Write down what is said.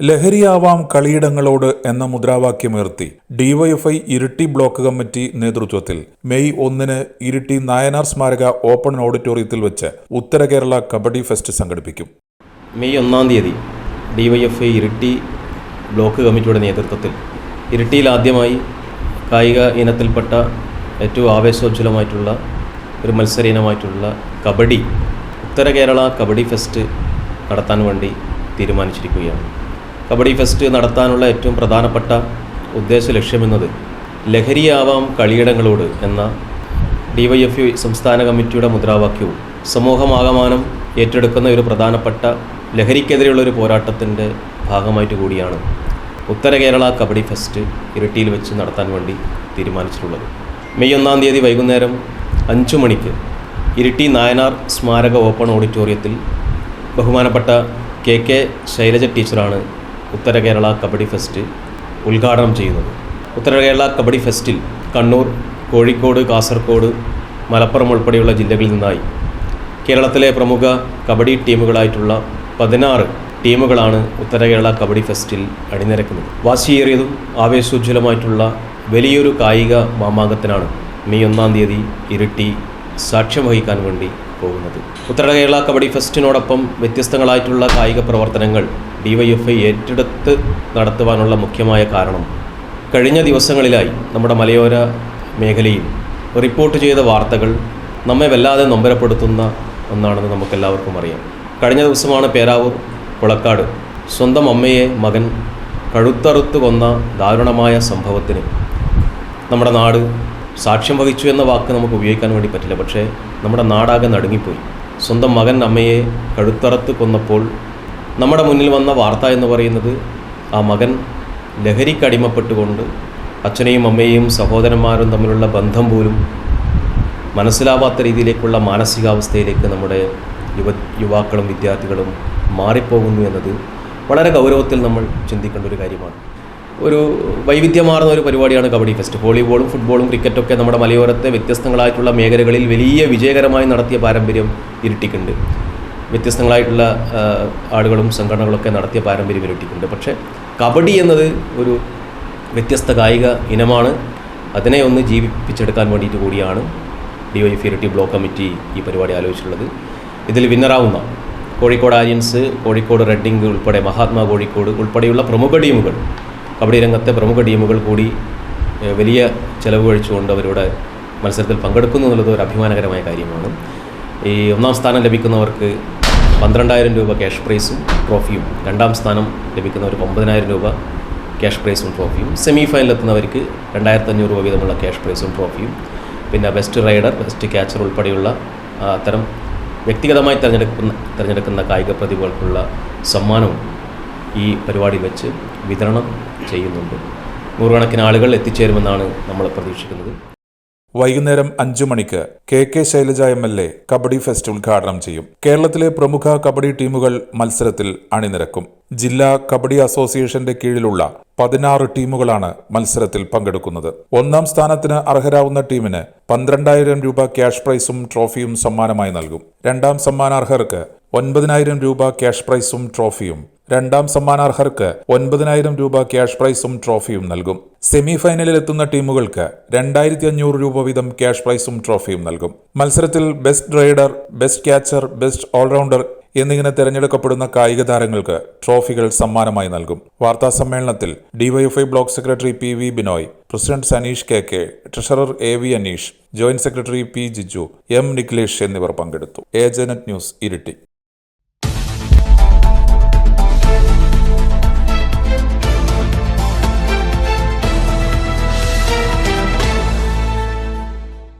ലഹരിയാവാം കളിയിടങ്ങളോട് എന്ന മുദ്രാവാക്യമുയർത്തി DYFI Iritty block committee നേതൃത്വത്തിൽ May 1 Iritty Nayanar സ്മാരക ഓപ്പൺ ഓഡിറ്റോറിയത്തിൽ വെച്ച് ഉത്തര കേരള കബഡി ഫെസ്റ്റ് സംഘടിപ്പിക്കും. മെയ് 1 ഡിവൈഎഫ്ഐ ഇരിട്ടി ബ്ലോക്ക് കമ്മിറ്റിയുടെ നേതൃത്വത്തിൽ ഇരിട്ടിയിൽ ആദ്യമായി കായിക ഇനത്തിൽപ്പെട്ട ഏറ്റവും ആവേശോജ്വലമായിട്ടുള്ള ഒരു മത്സര ഇനമായിട്ടുള്ള കബഡി ഉത്തര കേരള കബഡി ഫെസ്റ്റ് നടത്താൻ വേണ്ടി തീരുമാനിച്ചിരിക്കുകയാണ്. കബഡി ഫെസ്റ്റ് നടത്താനുള്ള ഏറ്റവും പ്രധാനപ്പെട്ട ഉദ്ദേശ ലക്ഷ്യമെന്നത് ലഹരിയാവാം കളിയിടങ്ങളോട് എന്ന ഡിവൈഎഫ്ഐ സംസ്ഥാന കമ്മിറ്റിയുടെ മുദ്രാവാക്യവും സമൂഹമാകമാനം ഏറ്റെടുക്കുന്ന ഒരു പ്രധാനപ്പെട്ട ലഹരിക്കെതിരെയുള്ള ഒരു പോരാട്ടത്തിൻ്റെ ഭാഗമായിട്ട് കൂടിയാണ് ഉത്തര കേരള കബഡി ഫെസ്റ്റ് ഇരിട്ടിയിൽ വെച്ച് നടത്താൻ വേണ്ടി തീരുമാനിച്ചിട്ടുള്ളത്. മെയ് 1 വൈകുന്നേരം 5 മണിക്ക് ഇരിട്ടി നായനാർ സ്മാരക ഓപ്പൺ ഓഡിറ്റോറിയത്തിൽ ബഹുമാനപ്പെട്ട കെ ശൈലജ ടീച്ചറാണ് ഉത്തര കേരള കബഡി ഫെസ്റ്റ് ഉദ്ഘാടനം ചെയ്യുന്നത്. ഉത്തര കേരള കബഡി ഫെസ്റ്റിൽ കണ്ണൂർ, കോഴിക്കോട്, കാസർഗോഡ്, മലപ്പുറം ഉൾപ്പെടെയുള്ള ജില്ലകളിൽ നിന്നായി കേരളത്തിലെ പ്രമുഖ കബഡി ടീമുകളായിട്ടുള്ള 16 ടീമുകളാണ് ഉത്തര കേരള കബഡി ഫെസ്റ്റിൽ അണിനിരക്കുന്നത്. വാശിയേറിയതും ആവേശോജ്വലമായിട്ടുള്ള വലിയൊരു കായിക മാമാങ്കത്തിനാണ് മെയ് 1 ഇരിട്ടി സാക്ഷ്യം വഹിക്കാൻ വേണ്ടി പോകുന്നത്. ഉത്തര കേരള കബഡി ഫെസ്റ്റിനോടൊപ്പം വ്യത്യസ്തങ്ങളായിട്ടുള്ള കായിക പ്രവർത്തനങ്ങൾ ഡിവൈഎഫ്ഐ ഏറ്റെടുത്ത് നടത്തുവാനുള്ള മുഖ്യമായ കാരണം കഴിഞ്ഞ ദിവസങ്ങളിലായി നമ്മുടെ മലയോര മേഖലയിൽ റിപ്പോർട്ട് ചെയ്ത വാർത്തകൾ നമ്മെ വല്ലാതെ നൊമ്പരപ്പെടുത്തുന്ന ഒന്നാണെന്ന് നമുക്കെല്ലാവർക്കും അറിയാം. കഴിഞ്ഞ ദിവസമാണ് പേരാവൂർ കുളക്കാട് സ്വന്തം അമ്മയെ മകൻ കഴുത്തറുത്ത് കൊന്ന ദാരുണമായ സംഭവത്തിന് നമ്മുടെ നാട് സാക്ഷ്യം വഹിച്ചു എന്ന വാക്ക് നമുക്ക് ഉപയോഗിക്കാൻ വേണ്ടി പറ്റില്ല. പക്ഷേ നമ്മുടെ നാടാകെ നടുങ്ങിപ്പോയി. സ്വന്തം മകൻ അമ്മയെ കഴുത്തറുത്ത് കൊന്നപ്പോൾ നമ്മുടെ മുന്നിൽ വന്ന വാർത്ത എന്ന് പറയുന്നത് ആ മകൻ ലഹരിക്കടിമപ്പെട്ടുകൊണ്ട് അച്ഛനെയും അമ്മയെയും സഹോദരന്മാരും തമ്മിലുള്ള ബന്ധം പോലും മനസ്സിലാവാത്ത രീതിയിലേക്കുള്ള മാനസികാവസ്ഥയിലേക്ക് നമ്മുടെ യുവാക്കളും വിദ്യാർത്ഥികളും മാറിപ്പോകുന്നു എന്നത് വളരെ ഗൗരവത്തിൽ നമ്മൾ ചിന്തിക്കേണ്ട ഒരു കാര്യമാണ്. ഒരു വൈവിധ്യമാർന്ന ഒരു പരിപാടിയാണ് കബഡി ഫെസ്റ്റ്. വോളിബോളും ഫുട്ബോളും ക്രിക്കറ്റൊക്കെ നമ്മുടെ മലയോരത്തെ വ്യത്യസ്തങ്ങളായിട്ടുള്ള മേഖലകളിൽ വലിയ വിജയകരമായി നടത്തിയ പാരമ്പര്യം ഇരിട്ടിക്കുണ്ട്. വ്യത്യസ്തങ്ങളായിട്ടുള്ള ആളുകളും സംഘടനകളൊക്കെ നടത്തിയ പാരമ്പര്യം ഇരിട്ടിക്കുണ്ട്. പക്ഷേ കബഡി എന്നത് ഒരു വ്യത്യസ്ത കായിക ഇനമാണ്. അതിനെ ഒന്ന് ജീവിപ്പിച്ചെടുക്കാൻ വേണ്ടിയിട്ട് കൂടിയാണ് ഡിവൈഎഫ്ഐ ഇരിട്ടി ബ്ലോക്ക് കമ്മിറ്റി ഈ പരിപാടി ആലോചിച്ചിട്ടുള്ളത്. ഇതിൽ വിന്നറാവുന്ന Kozhikode Aryans, Kozhikode red ink ഉൾപ്പെടെ മഹാത്മാ കോഴിക്കോട് ഉൾപ്പെടെയുള്ള പ്രമുഖ ടീമുകൾ, കബഡി രംഗത്തെ പ്രമുഖ ടീമുകൾ കൂടി വലിയ ചെലവ് കഴിച്ചുകൊണ്ട് അവരുടെ മത്സരത്തിൽ പങ്കെടുക്കുന്നു എന്നുള്ളത് ഒരു അഭിമാനകരമായ കാര്യമാണ്. ഈ 1ാം സ്ഥാനം ലഭിക്കുന്നവർക്ക് 12,000 രൂപ ക്യാഷ് പ്രൈസും ട്രോഫിയും, 2ാം സ്ഥാനം ലഭിക്കുന്നവർക്ക് 9,000 രൂപ ക്യാഷ് പ്രൈസും ട്രോഫിയും, സെമി ഫൈനലിലെത്തുന്നവർക്ക് 2,500 രൂപ വീതമുള്ള ക്യാഷ് പ്രൈസും ട്രോഫിയും, പിന്നെ ബെസ്റ്റ് റൈഡർ, ബെസ്റ്റ് ക്യാച്ചർ ഉൾപ്പെടെയുള്ള അത്തരം വ്യക്തിഗതമായി തിരഞ്ഞെടുക്കുന്ന കായിക പ്രതിഭകൾക്കുള്ള സമ്മാനവും ഈ പരിപാടി വെച്ച് വിതരണം ചെയ്യുന്നുണ്ട്. നൂറുകണക്കിന് ആളുകൾ എത്തിച്ചേരുമെന്നാണ് നമ്മൾ പ്രതീക്ഷിക്കുന്നത്. വൈകുന്നേരം 5 മണിക്ക് K Shailaja MLA kabaddi fest ഉദ്ഘാടനം ചെയ്യും. കേരളത്തിലെ പ്രമുഖ കബഡി ടീമുകൾ മത്സരത്തിൽ അണിനിരക്കും. ജില്ലാ കബഡി അസോസിയേഷന്റെ കീഴിലുള്ള 16 ടീമുകളാണ് മത്സരത്തിൽ പങ്കെടുക്കുന്നത്. 1ാം സ്ഥാനത്തിന് അർഹരാവുന്ന ടീമിന് 12,000 രൂപ ക്യാഷ് പ്രൈസും ട്രോഫിയും സമ്മാനമായി നൽകും. 2ാം സമ്മാനാർഹർക്ക് 9,000 രൂപ ക്യാഷ് പ്രൈസും ട്രോഫിയും, 2ാം സമ്മാനാർഹർക്ക് 9,000 രൂപ ക്യാഷ് പ്രൈസും ട്രോഫിയും നൽകും. സെമി ഫൈനലിൽ എത്തുന്ന ടീമുകൾക്ക് 2,500 രൂപ വീതം ക്യാഷ് പ്രൈസും ട്രോഫിയും നൽകും. മത്സരത്തിൽ best rider, best catcher, best allrounder എന്നിങ്ങനെ തിരഞ്ഞെടുക്കപ്പെടുന്ന കായിക താരങ്ങൾക്ക് ട്രോഫികൾ സമ്മാനമായി നൽകും. വാർത്താ സമ്മേളനത്തിൽ DYFI block secretary PV Binoy, president Saneesh KK, treasurer AV Aneesh, joint secretary P Jiju, M Nikhilesh എന്നിവർ പങ്കെടുത്തു. ഏജനറ്റ് ന്യൂസ് ഇരിട്ടി.